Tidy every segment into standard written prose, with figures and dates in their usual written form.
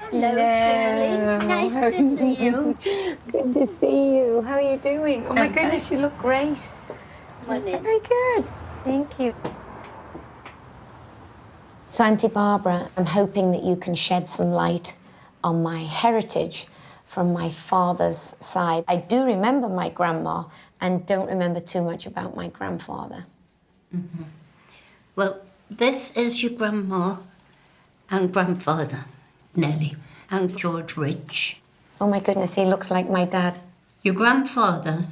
Hello, Shirley. Nice to see you. Good to see you. How are you doing? Oh my goodness, you look great. Very good. Thank you. So, Auntie Barbara, I'm hoping that you can shed some light on my heritage from my father's side. I do remember my grandma and don't remember too much about my grandfather. Mm-hmm. Well, this is your grandma and grandfather, Nellie, and George Rich. Oh my goodness, he looks like my dad. Your grandfather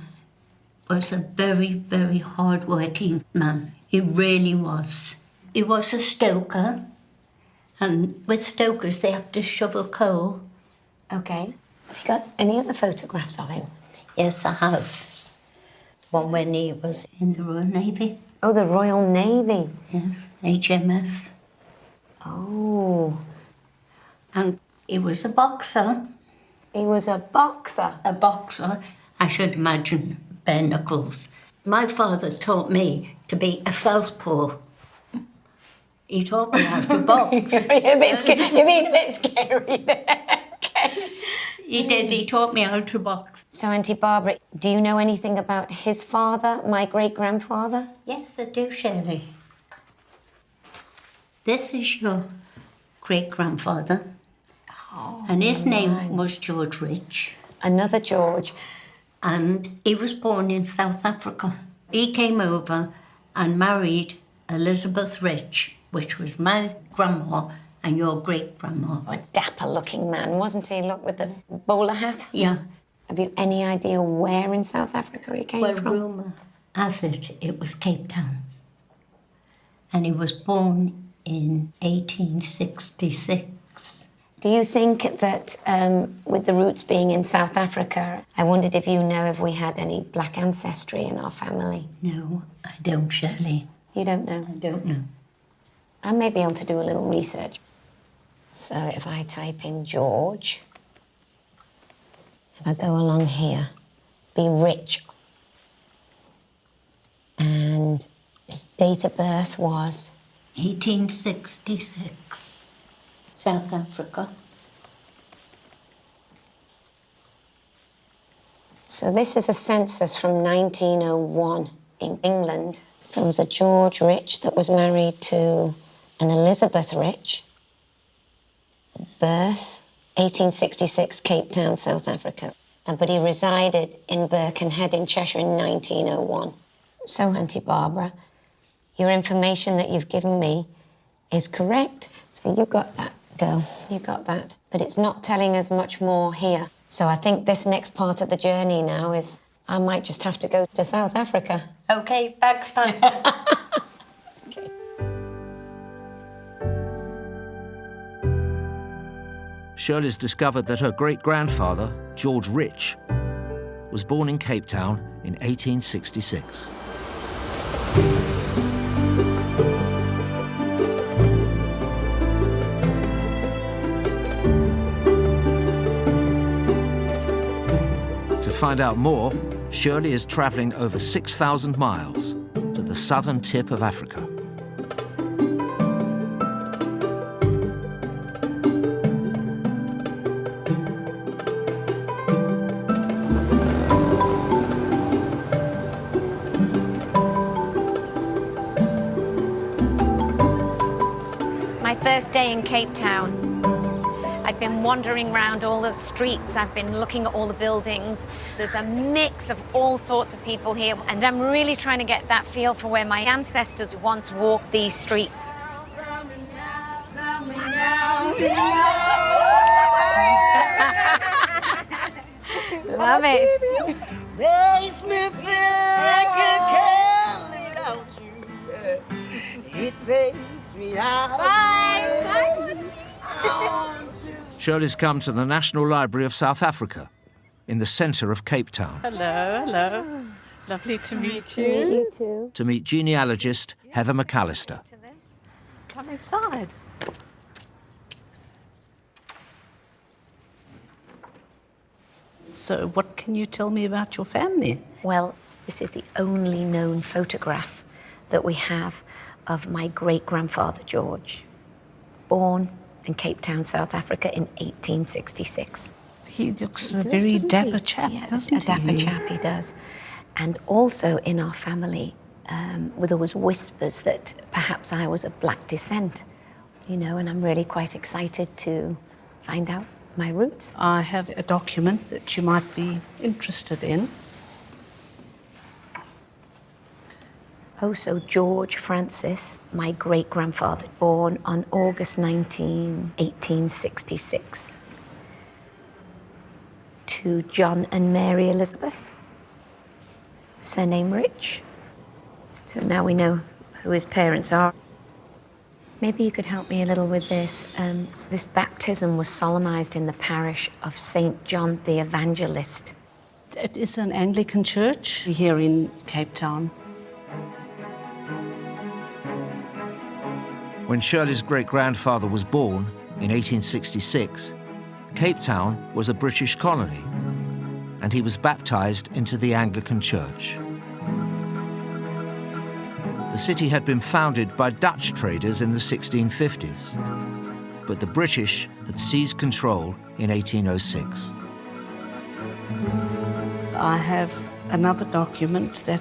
was a very, very hard-working man. He really was. He was a stoker, and with stokers they have to shovel coal. Okay. Have you got any other photographs of him? Yes, I have. One when he was in the Royal Navy. Oh, the Royal Navy. Yes, HMS. Oh. And he was a boxer. He was a boxer? A boxer. I should imagine bare knuckles. My father taught me to be a southpaw. He taught me how to box. You're being a bit scary there. Okay. He did. He taught me how to box. So, Auntie Barbara, do you know anything about his father, my great-grandfather? Yes, I do, Shirley. This is your great-grandfather. Oh, and his name was George Rich. Another George. And he was born in South Africa. He came over and married Elizabeth Rich, which was my grandma and your great-grandma. A dapper-looking man, wasn't he? Look, with the bowler hat. Yeah. Have you any idea where in South Africa he came from? Well, rumour has it was Cape Town. And he was born in 1866. Do you think that with the roots being in South Africa, I wondered if you know if we had any black ancestry in our family? No, I don't, Shirley. You don't know? I don't know. I may be able to do a little research. So if I type in George, if I go along here, be rich, and his date of birth was? 1866, South Africa. So this is a census from 1901 in England. So it was a George Rich that was married to an Elizabeth Rich. Birth, 1866, Cape Town, South Africa. But he resided in Birkenhead in Cheshire in 1901. So, Auntie Barbara, your information that you've given me is correct. So you got that, girl, you got that. But it's not telling us much more here. So I think this next part of the journey now is I might just have to go to South Africa. Okay, bags packed. Okay. Shirley's discovered that her great-grandfather, George Rich, was born in Cape Town in 1866. To find out more, Shirley is travelling over 6,000 miles to the southern tip of Africa. My first day in Cape Town. I've been wandering around all the streets, I've been looking at all the buildings. There's a mix of all sorts of people here, and I'm really trying to get that feel for where my ancestors once walked these streets. Love it. Makes me feel like I can't live without you. It takes me out. Bye. Shirley's come to the National Library of South Africa, in the centre of Cape Town. Hello, hello. Lovely to meet you. You too. To meet genealogist Heather McAllister. Come inside. So, what can you tell me about your family? Well, this is the only known photograph that we have of my great-grandfather, George. Born in Cape Town, South Africa in 1866. He looks a Does, very doesn't dapper he? chap, Yeah, doesn't a dapper he? chap, he does. And also in our family, there was whispers that perhaps I was of black descent, you know, and I'm really quite excited to find out my roots. I have a document that you might be interested in. Oh, so George Francis, my great-grandfather, born on August 19, 1866, to John and Mary Elizabeth, surname Rich. So now we know who his parents are. Maybe you could help me a little with this. This baptism was solemnized in the parish of St. John the Evangelist. It is an Anglican church here in Cape Town. When Shirley's great-grandfather was born in 1866, Cape Town was a British colony, and he was baptized into the Anglican Church. The city had been founded by Dutch traders in the 1650s, but the British had seized control in 1806. I have another document that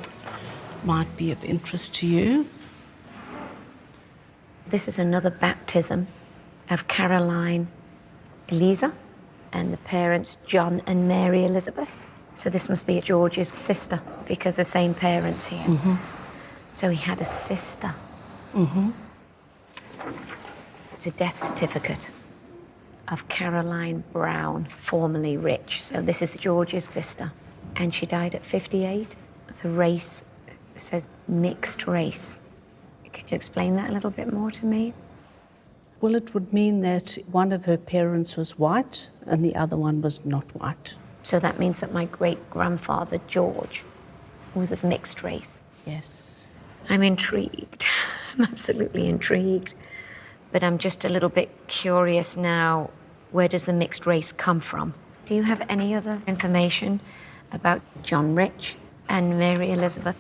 might be of interest to you. This is another baptism of Caroline Eliza and the parents John and Mary Elizabeth. So this must be George's sister because the same parents here. Mm-hmm. So he had a sister. Mm-hmm. It's a death certificate of Caroline Brown, formerly Rich. So this is George's sister. And she died at 58. The race says mixed race. Can you explain that a little bit more to me? Well, it would mean that one of her parents was white and the other one was not white. So that means that my great-grandfather, George, was of mixed race. Yes. I'm intrigued. I'm absolutely intrigued. But I'm just a little bit curious now, where does the mixed race come from? Do you have any other information about John Rich and Mary Elizabeth?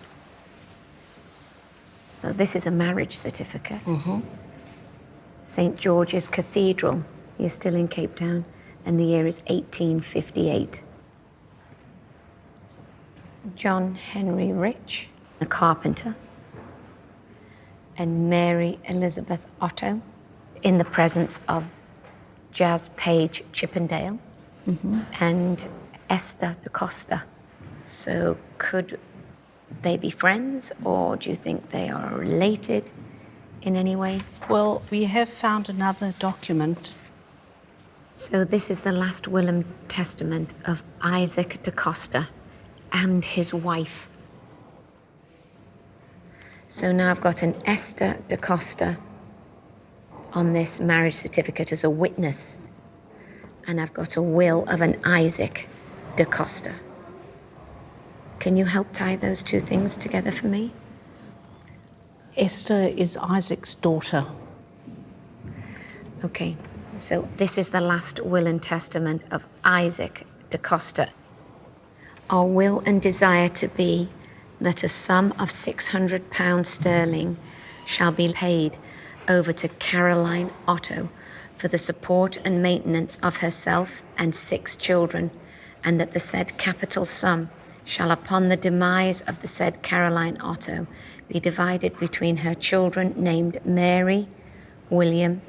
So this is a marriage certificate. Mm-hmm. St. George's Cathedral. You're still in Cape Town, and the year is 1858. John Henry Rich, a carpenter, and Mary Elizabeth Otto, in the presence of Jas Page Chippendale and Esther de Costa. So could they be friends, or do you think they are related in any way? Well, we have found another document. So this is the last will and testament of Isaac de Costa and his wife. So now I've got an Esther de Costa on this marriage certificate as a witness, and I've got a will of an Isaac de Costa. Can you help tie those two things together for me? Esther is Isaac's daughter. Okay, so this is the last will and testament of Isaac de Costa. Our will and desire to be that a sum of £600 sterling shall be paid over to Caroline Otto for the support and maintenance of herself and 6 children, and that the said capital sum shall upon the demise of the said Caroline Otto be divided between her children named Mary, William,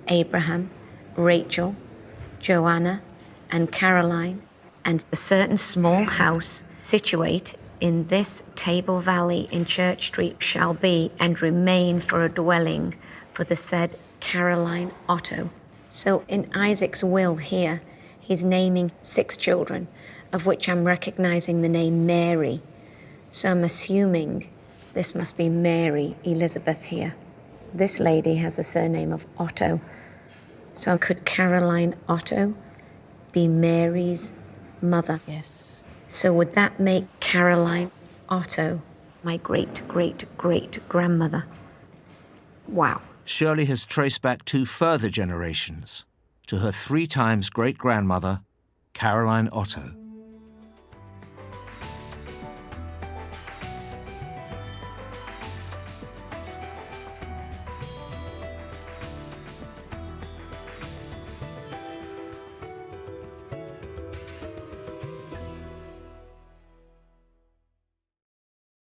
Abraham, Rachel, Joanna, and Caroline, and a certain small house situate in this Table Valley in Church Street shall be and remain for a dwelling for the said Caroline Otto. So in Isaac's will here, he's naming 6 children, of which I'm recognizing the name Mary. So I'm assuming this must be Mary Elizabeth here. This lady has a surname of Otto. So could Caroline Otto be Mary's mother? Yes. So would that make Caroline Otto my great-great-great-grandmother? Wow. Shirley has traced back 2 further generations to her 3 times great-grandmother, Caroline Otto.